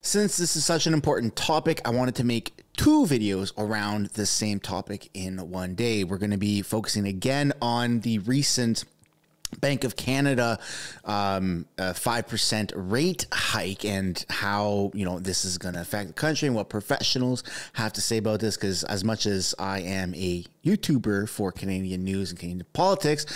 Since this is such an important topic, I wanted to make two videos around the same topic in one day. We're going to be focusing again on the recent Bank of Canada 5% rate hike and how, this is going to affect the country and what professionals have to say about this. Because as much as I am a YouTuber for Canadian news and Canadian politics,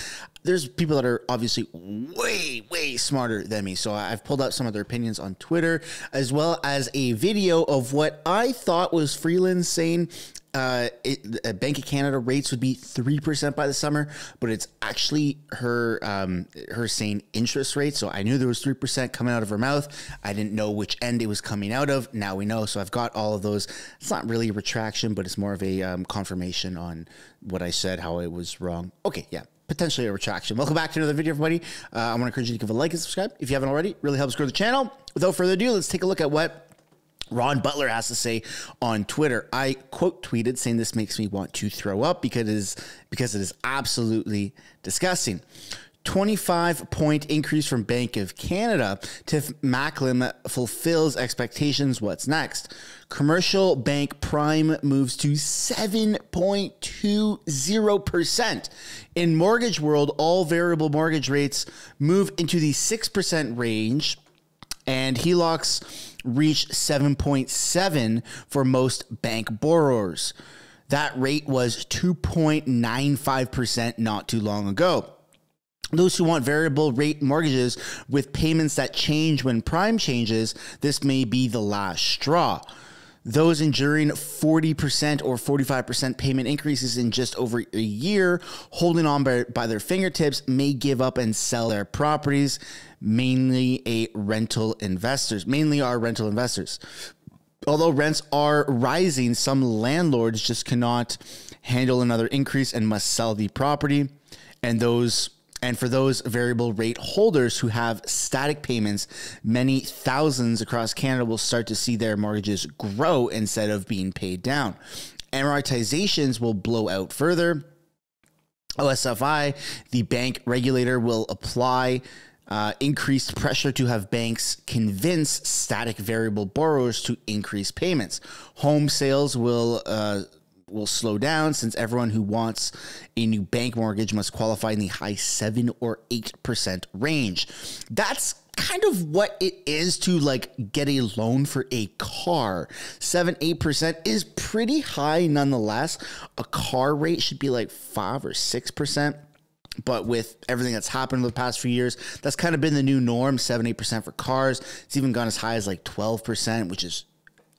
there's people that are obviously way smarter than me. So I've pulled out some of their opinions on Twitter, as well as a video of what I thought was Freeland saying Bank of Canada rates would be 3% by the summer, but it's actually her saying interest rates. So I knew there was 3% coming out of her mouth. I didn't know which end it was coming out of. Now we know. So I've got all of those. It's not really a retraction, but it's more of a confirmation on what I said, how it was wrong. Okay, yeah. Potentially a retraction. Welcome back to another video, everybody. I want to encourage you to give a like and subscribe if you haven't already. Really helps grow the channel. Without further ado, let's take a look at what Ron Butler has to say on Twitter. I quote tweeted saying this makes me want to throw up because it is absolutely disgusting. 25-point increase from Bank of Canada. Tiff Macklem fulfills expectations. What's next? Commercial bank prime moves to 7.20%. In mortgage world, all variable mortgage rates move into the 6% range, and HELOCs reach 7.7 for most bank borrowers. That rate was 2.95% not too long ago. Those who want variable rate mortgages with payments that change when prime changes, this may be the last straw. Those enduring 40% or 45% payment increases in just over a year, holding on by their fingertips, may give up and sell their properties, mainly are rental investors. Although rents are rising, some landlords just cannot handle another increase and must sell the property. And for those variable rate holders who have static payments, many thousands across Canada will start to see their mortgages grow instead of being paid down. Amortizations will blow out further. OSFI, the bank regulator, will apply increased pressure to have banks convince static variable borrowers to increase payments. Home sales will slow down since everyone who wants a new bank mortgage must qualify in the high 7 or 8% range. That's kind of what it is to get a loan for a car. 7-8% is pretty high nonetheless. A car rate should be 5 or 6%. But with everything that's happened in the past few years, that's kind of been the new norm, 7-8% for cars. It's even gone as high as 12%, which is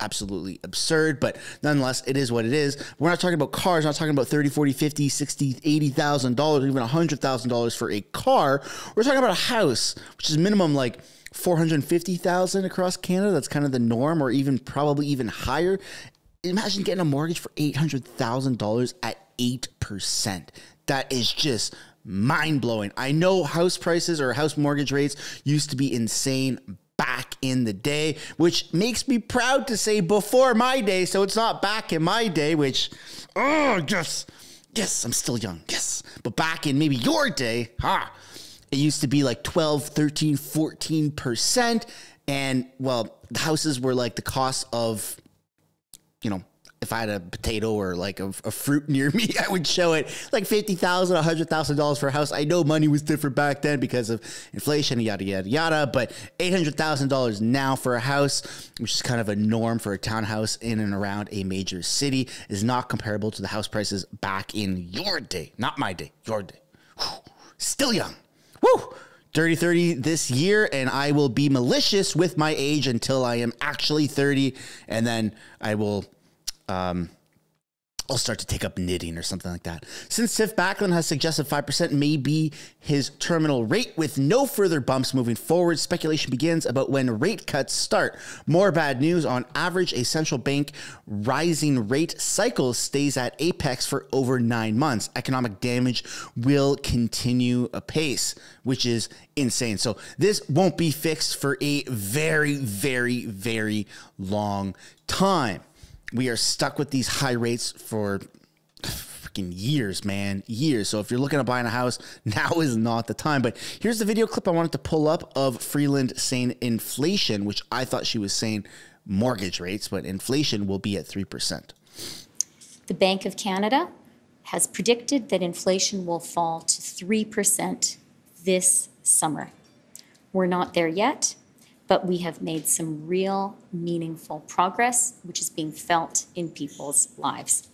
absolutely absurd, but nonetheless, it is what it is. We're not talking about cars. We're not talking about $30, $40, $50, $60, $80,000, even $100,000 for a car. We're talking about a house, which is minimum $450,000 across Canada. That's kind of the norm, or even probably even higher. Imagine getting a mortgage for $800,000 at 8%. That is just mind-blowing. I know house prices or house mortgage rates used to be insane back in the day, which makes me proud to say before my day, so it's not back in my day, which, yes, I'm still young, yes. But back in maybe your day, it used to be 12, 13, 14%, and, well, the houses were the cost of, if I had a potato or a fruit near me, I would show it $50,000, $100,000 for a house. I know money was different back then because of inflation, yada, yada, yada. But $800,000 now for a house, which is kind of a norm for a townhouse in and around a major city, is not comparable to the house prices back in your day. Not my day, your day. Whew. Still young. Woo! Dirty 30 this year, and I will be malicious with my age until I am actually 30, and then I will I'll start to take up knitting or something like that. Since Tiff Macklem has suggested 5% may be his terminal rate with no further bumps moving forward, speculation begins about when rate cuts start. More bad news. On average, a central bank rising rate cycle stays at apex for over 9 months. Economic damage will continue apace, which is insane. So this won't be fixed for a very, very, very long time. We are stuck with these high rates for freaking years, man, years. So if you're looking at buying a house, now is not the time. But here's the video clip I wanted to pull up of Freeland saying inflation, which I thought she was saying mortgage rates, but inflation will be at 3%. The Bank of Canada has predicted that inflation will fall to 3% this summer. We're not there yet, but we have made some real meaningful progress, which is being felt in people's lives.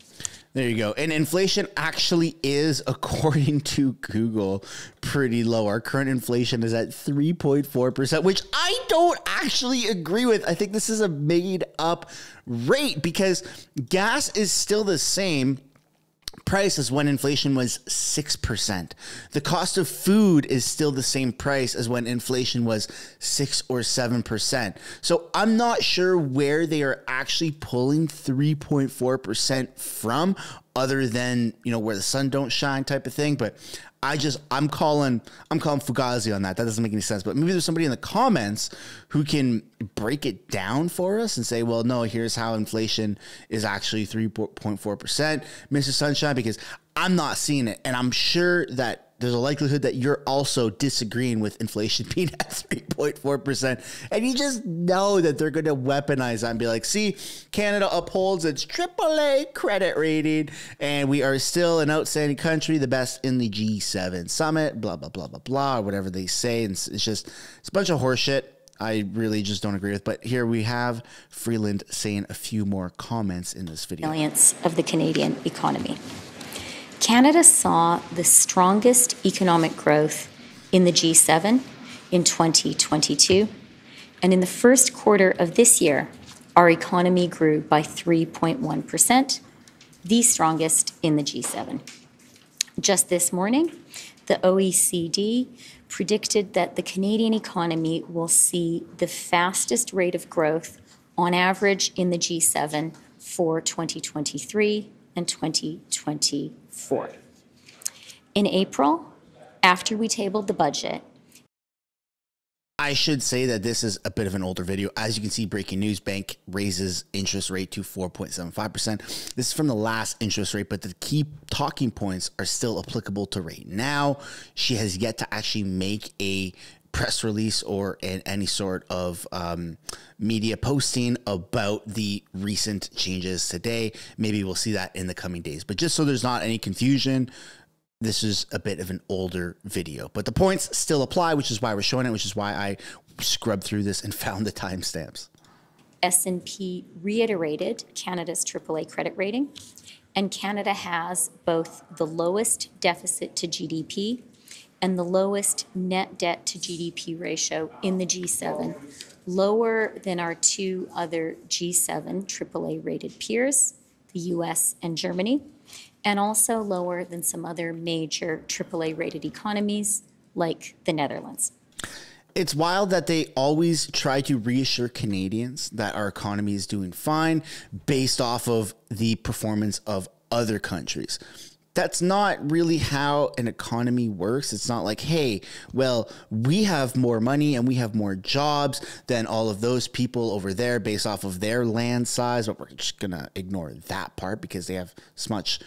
There you go. And inflation actually is, according to Google, pretty low. Our current inflation is at 3.4%, which I don't actually agree with. I think this is a made up rate because gas is still the same price as when inflation was 6%. The cost of food is still the same price as when inflation was 6 or 7%. So I'm not sure where they are actually pulling 3.4% from, other than, you know, where the sun don't shine type of thing. But I'm calling Fugazi on that. That doesn't make any sense. But maybe there's somebody in the comments who can break it down for us and say, well, no, here's how inflation is actually 3.4%, Mr. Sunshine, because I'm not seeing it. And I'm sure that there's a likelihood that you're also disagreeing with inflation being at 3.4%. And you just know that they're going to weaponize that and be like, see, Canada upholds its AAA credit rating, and we are still an outstanding country, the best in the G7 summit, blah, blah, blah, blah, blah, or whatever they say. And it's a bunch of horseshit. I really just don't agree with. But here we have Freeland saying a few more comments in this video. Resilience of the Canadian economy. Canada saw the strongest economic growth in the G7 in 2022. And in the first quarter of this year, our economy grew by 3.1%, the strongest in the G7. Just this morning, the OECD predicted that the Canadian economy will see the fastest rate of growth on average in the G7 for 2023 and 2024. In April, after we tabled the budget, I should say that this is a bit of an older video. As you can see, breaking news, bank raises interest rate to 4.75%. This is from the last interest rate, but the key talking points are still applicable to right now. She has yet to actually make a press release or any sort of media posting about the recent changes today. Maybe we'll see that in the coming days. But just so there's not any confusion, this is a bit of an older video. But the points still apply, which is why we're showing it, which is why I scrubbed through this and found the timestamps. S&P reiterated Canada's AAA credit rating, and Canada has both the lowest deficit to GDP and the lowest net debt to GDP ratio in the G7, lower than our two other G7 AAA rated peers, the US and Germany, and also lower than some other major AAA rated economies like the Netherlands. It's wild that they always try to reassure Canadians that our economy is doing fine based off of the performance of other countries. That's not really how an economy works. It's not like, hey, well, we have more money and we have more jobs than all of those people over there based off of their land size. But we're just going to ignore that part because they have much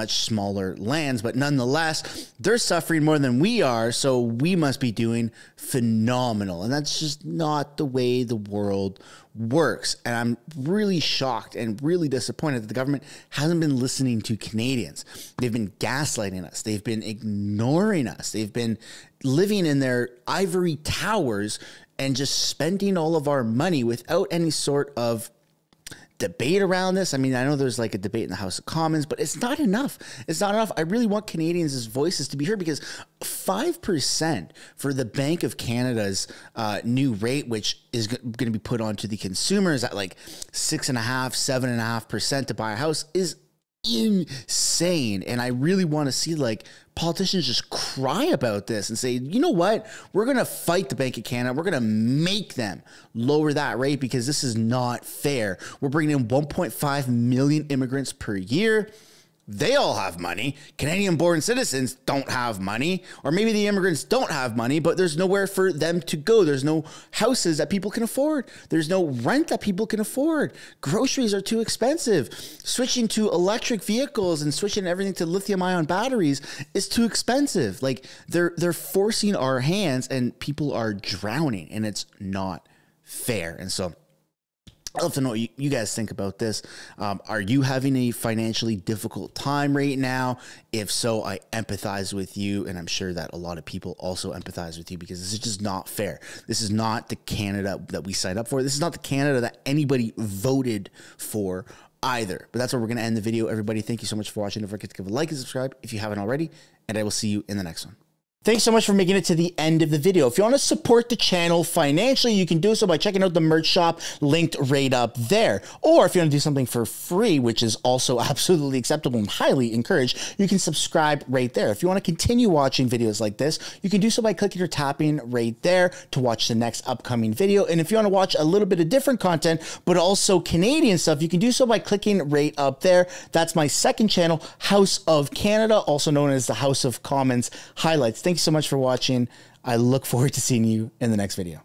smaller lands. But nonetheless, they're suffering more than we are. So we must be doing phenomenal. And that's just not the way the world works. And I'm really shocked and really disappointed that the government hasn't been listening to Canadians. They've been gaslighting us. They've been ignoring us. They've been living in their ivory towers and just spending all of our money without any sort of debate around this. I mean, I know there's like a debate in the House of Commons, but it's not enough. It's not enough. I really want Canadians' voices to be heard because 5% for the Bank of Canada's new rate, which is going to be put onto the consumers at like 6.5%, 7.5% to buy a house is insane. And I really want to see like politicians just cry about this and say, you know what, we're going to fight the Bank of Canada. We're going to make them lower that rate because this is not fair. We're bringing in 1.5 million immigrants per year. They all have money. Canadian-born citizens don't have money. Or maybe the immigrants don't have money, but there's nowhere for them to go. There's no houses that people can afford. There's no rent that people can afford. Groceries are too expensive. Switching to electric vehicles and switching everything to lithium-ion batteries is too expensive. Like they're forcing our hands and people are drowning, and it's not fair. And so I'd love to know what you guys think about this. Are you having a financially difficult time right now? If so, I empathize with you, and I'm sure that a lot of people also empathize with you, because this is just not fair. This is not the Canada that we signed up for. This is not the Canada that anybody voted for either. But that's where we're going to end the video. Everybody, thank you so much for watching. Don't forget to give a like and subscribe if you haven't already, and I will see you in the next one. Thanks so much for making it to the end of the video. If you want to support the channel financially, you can do so by checking out the merch shop linked right up there. Or if you want to do something for free, which is also absolutely acceptable and highly encouraged, you can subscribe right there. If you want to continue watching videos like this, you can do so by clicking or tapping right there to watch the next upcoming video. And if you want to watch a little bit of different content, but also Canadian stuff, you can do so by clicking right up there. That's my second channel, House of Canada, also known as the House of Commons Highlights. Thanks so much for watching. I look forward to seeing you in the next video.